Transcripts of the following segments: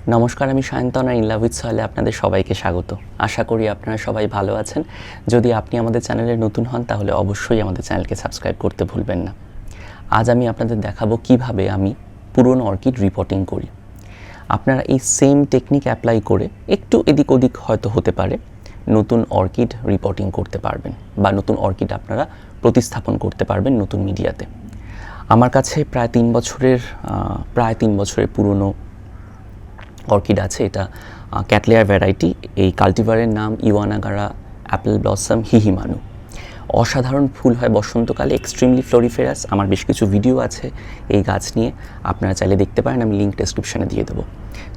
নমস্কার, আমি সায়ন্তন আর in love with সয়েলে আপনাদের সবাইকে স্বাগত। আশা করি আপনারা সবাই ভালো আছেন। যদি আপনি আমাদের চ্যানেলে নতুন হন তাহলে অবশ্যই আমাদের চ্যানেলকে সাবস্ক্রাইব করতে ভুলবেন না। আজ আমি আপনাদের দেখাবো কিভাবে আমি পুরনো অর্কিড রিপোর্টিং করি। আপনারা এই সেম টেকনিক অ্যাপ্লাই করে একটু এদিক ওদিক হয়তো হতে পারে নতুন অর্কিড রিপোর্টিং করতে পারবেন বা নতুন অর্কিড আপনারা প্রতিস্থাপন করতে পারবেন নতুন মিডিয়াতে। আমার কাছে প্রায় 3 বছরের পুরনো অর্কিড আছে। এটা ক্যাটলেয়ার ভ্যারাইটি। এই কাল্টিভারের নাম ইওয়ানাগারা অ্যাপেল ব্লসম হিহিমানু। অসাধারণ ফুল হয় বসন্তকালে, এক্সট্রিমলি ফ্লোরিফেরাস। আমার বেশ কিছু ভিডিও আছে এই গাছ নিয়ে, আপনারা চাইলে দেখতে পারেন, আমি লিঙ্ক ডেসক্রিপশানে দিয়ে দেবো।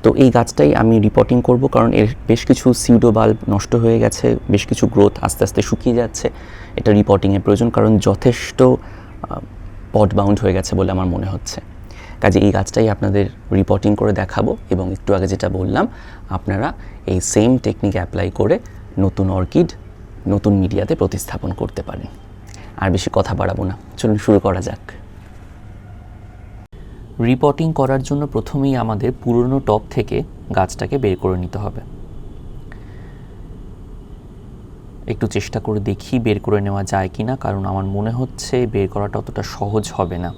তো এই গাছটাই আমি রিপোর্টিং করব, কারণ এর বেশ কিছু সিউডো বাল্ব নষ্ট হয়ে গেছে, বেশ কিছু গ্রোথ আস্তে আস্তে শুকিয়ে যাচ্ছে। এটা রিপোর্টিংয়ের প্রয়োজন, কারণ যথেষ্ট পট বাউন্ড হয়ে গেছে বলে আমার মনে হচ্ছে। কাজে এই গাছটাই আপনাদের রিপোর্টিং করে দেখাবো, এবং একটু আগে যেটা বললাম আপনারা এই সেম টেকনিক অ্যাপ্লাই করে নতুন অর্কিড নতুন মিডিয়াতে প্রতিস্থাপন করতে পারেন। আর বেশি কথা বাড়াবো না, চলুন শুরু করা যাক। রিপোর্টিং করার জন্য প্রথমেই আমাদের পুরনো টব থেকে গাছটাকে বের করে নিতে হবে। একটু চেষ্টা করে দেখি বের করে নেওয়া যায় কি না, কারণ আমার মনে হচ্ছে বের করাটা অতটা সহজ হবে না।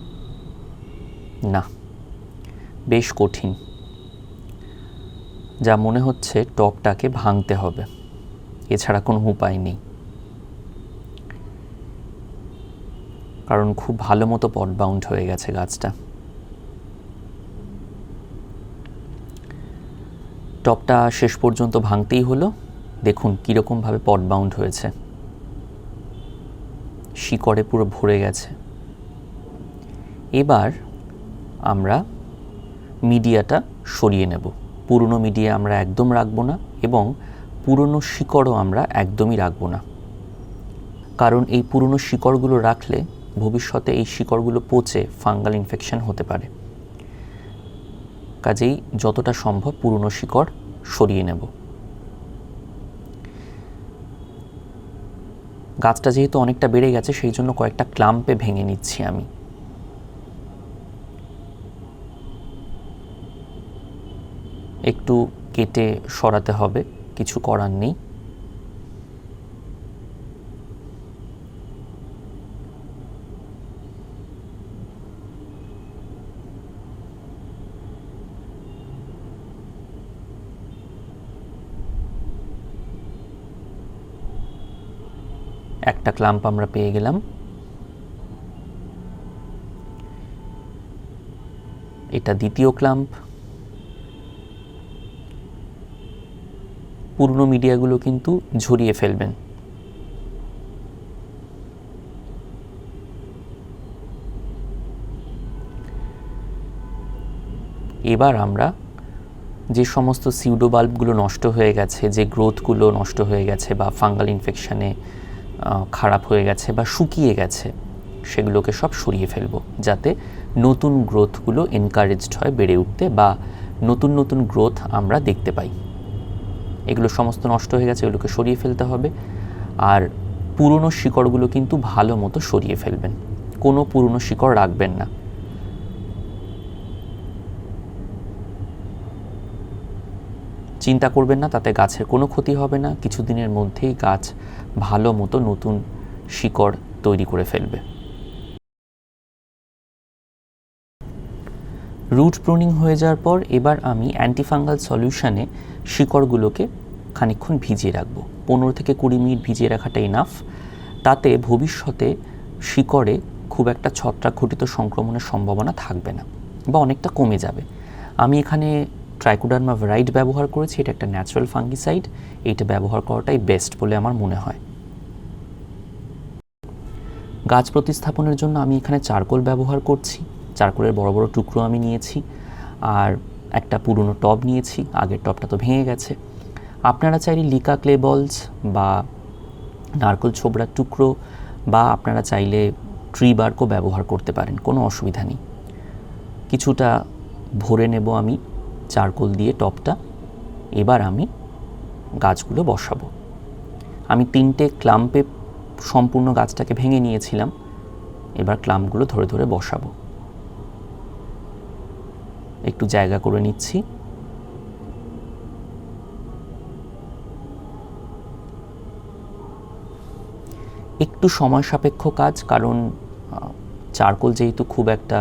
না, বেশ কঠিন। যা মনে হচ্ছে টবটাকে ভাঙতে হবে, এছাড়া কোনো উপায় নেই, কারণ খুব ভালো মতো পট বাউন্ড হয়ে গেছে গাছটা। টবটা শেষ পর্যন্ত ভাঙতেই হলো। দেখুন কীরকমভাবে পট বাউন্ড হয়েছে, শিকড়ে পুরো ভরে গেছে। এবার আমরা মিডিয়াটা সরিয়ে নেব। পুরনো মিডিয়া আমরা একদম রাখবো না, এবং পুরনো শিকড়ও আমরা একদমই রাখবো না, কারণ এই পুরনো শিকড়গুলো রাখলে ভবিষ্যতে এই শিকড়গুলো পচে ফাঙ্গাল ইনফেকশন হতে পারে। কাজেই যতটা সম্ভব পুরনো শিকড় সরিয়ে নেব। গাছটা যেহেতু অনেকটা বেড়ে গেছে, সেই জন্য কয়েকটা ক্লাম্পে ভেঙে নিচ্ছি আমি। একটু কেটে সরাতে হবে, কিছু করার নেই। একটা ক্লাম্প আমরা পেয়ে গেলাম। এটা দ্বিতীয় ক্লাম্প। পুরনো মিডিয়াগুলো কিন্তু ঝরিয়ে ফেলবেন। এবার আমরা যে সমস্ত সিউডো বাল্বগুলো নষ্ট হয়ে গেছে, যে গ্রোথগুলো নষ্ট হয়ে গেছে বা ফাঙ্গাল ইনফেকশানে খারাপ হয়ে গেছে বা শুকিয়ে গেছে, সেগুলোকে সব সরিয়ে ফেলবো, যাতে নতুন গ্রোথগুলো এনকারেজড হয় বেড়ে উঠতে, বা নতুন নতুন গ্রোথ আমরা দেখতে পাই। এগুলো সমস্ত নষ্ট হয়ে গেছে, এগুলোকে সরিয়ে ফেলতে হবে। আর পুরনো শিকড়গুলো কিন্তু ভালো মতো সরিয়ে ফেলবেন, কোনো পুরনো শিকড় রাখবেন না। চিন্তা করবেন না, তাতে গাছের কোনো ক্ষতি হবে না। কিছুদিনের মধ্যেই গাছ ভালো মতো নতুন শিকড় তৈরি করে ফেলবে। রুট প্রুনিং হয়ে যাওয়ার পর এবার আমি অ্যান্টিফাঙ্গাল সলিউশনে শিকড়গুলোকে খানিকক্ষণ ভিজিয়ে রাখবো। 15 থেকে 20 মিনিট ভিজিয়ে রাখাটা ইনাফ। তাতে ভবিষ্যতে শিকড়ে খুব একটা ছত্রাকঘটিত সংক্রমণের সম্ভাবনা থাকবে না, বা অনেকটা কমে যাবে। আমি এখানে ট্রাইকোডার্মা ভ্যারাইট ব্যবহার করেছি। এটা একটা ন্যাচারাল ফাঙ্গিসাইড। এইটা ব্যবহার করাটাই বেস্ট বলে আমার মনে হয়। গাছ প্রতিস্থাপনের জন্য আমি এখানে চারকোল ব্যবহার করছি। চারকোলের বড় বড় টুকরো আমি নিয়েছি, আর একটা পুরনো টব নিয়েছি। আগের টবটা তো ভেঙে গেছে। আপনারা চাইলে লিকা ক্লে বলস বা নারকেল ছোবড়ার টুকরো, বা আপনারা চাইলে ট্রি বার্কও ব্যবহার করতে পারেন, কোনো অসুবিধা নেই। কিছুটা ভরে নেব আমি চারকোল দিয়ে টবটা। এবার আমি গাছগুলো বসাবো। আমি 3টে ক্লাম্পে সম্পূর্ণ গাছটাকে ভেঙে নিয়েছিলাম। এবার ক্লাম্পগুলো ধরে ধরে বসাবো। একটু জায়গা করে নিচ্ছি। একটু সময় সাপেক্ষ কাজ, কারণ চারকোল যেহেতু খুব একটা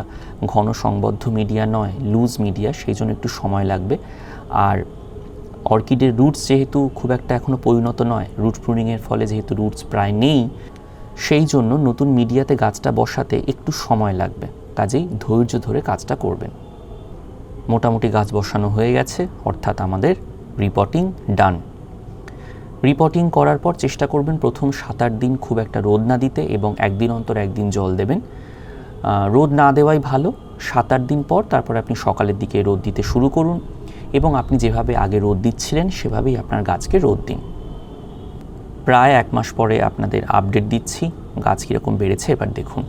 ঘন সংবদ্ধ মিডিয়া নয়, লুজ মিডিয়া, সেই জন্য একটু সময় লাগবে। আর অর্কিডের রুটস যেহেতু খুব একটা এখনও পরিণত নয়, রুট প্রুনিংয়ের ফলে যেহেতু রুটস প্রায় নেই, সেই জন্য নতুন মিডিয়াতে গাছটা বসাতে একটু সময় লাগবে। কাজেই ধৈর্য ধরে কাজটা করবেন। মোটামুটি গাছ বসানো হয়ে গেছে, অর্থাৎ আমাদের রিপটিং ডান। রিপটিং করার পর চেষ্টা করবেন প্রথম 7-8 দিন খুব একটা রোদ না দিতে, এবং একদিন অন্তর একদিন জল দেবেন। রোদ না দেওয়াই ভালো। 7-8 দিন পর তারপর আপনি সকালের দিকে রোদ দিতে শুরু করুন, এবং আপনি যেভাবে আগে রোদ দিচ্ছিলেন সেভাবেই আপনার গাছকে রোদ দিন। প্রায় 1 মাস পরে আপনাদের আপডেট দিচ্ছি গাছ কীরকম বেড়েছে। এবার দেখুন,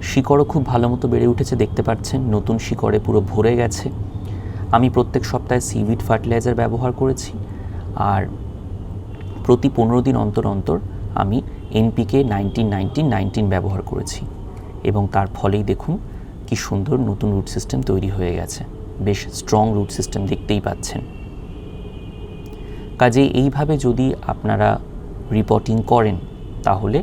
শিকড়ও খুব ভালো মতো বেড়ে উঠেছে, দেখতে পাচ্ছেন নতুন শিকড়ে পুরো ভরে গেছে। আমি প্রত্যেক সপ্তাহে সিভিড ফার্টিলাইজার ব্যবহার করেছি, আর প্রতি 15 দিন অন্তর অন্তর আমি এনপিকে 19-19-19 ব্যবহার করেছি, এবং তার ফলেই দেখুন কি সুন্দর নতুন রুট সিস্টেম তৈরি হয়ে গেছে। বেশ স্ট্রং রুট সিস্টেম দেখতেই পাচ্ছেন। কাজেই এইভাবে যদি আপনারা রিপটিং করেন তাহলে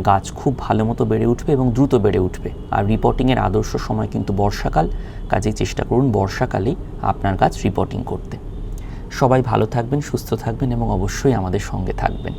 গাছ খুব ভালো মতো বেড়ে উঠবে এবং দ্রুত বেড়ে উঠবে। আর রিপটিংয়ের আদর্শ সময় কিন্তু বর্ষাকাল, কাজেই চেষ্টা করুন বর্ষাকালেই আপনার গাছ রিপটিং করতে। সবাই ভালো থাকবেন, সুস্থ থাকবেন এবং অবশ্যই আমাদের সঙ্গে থাকবেন।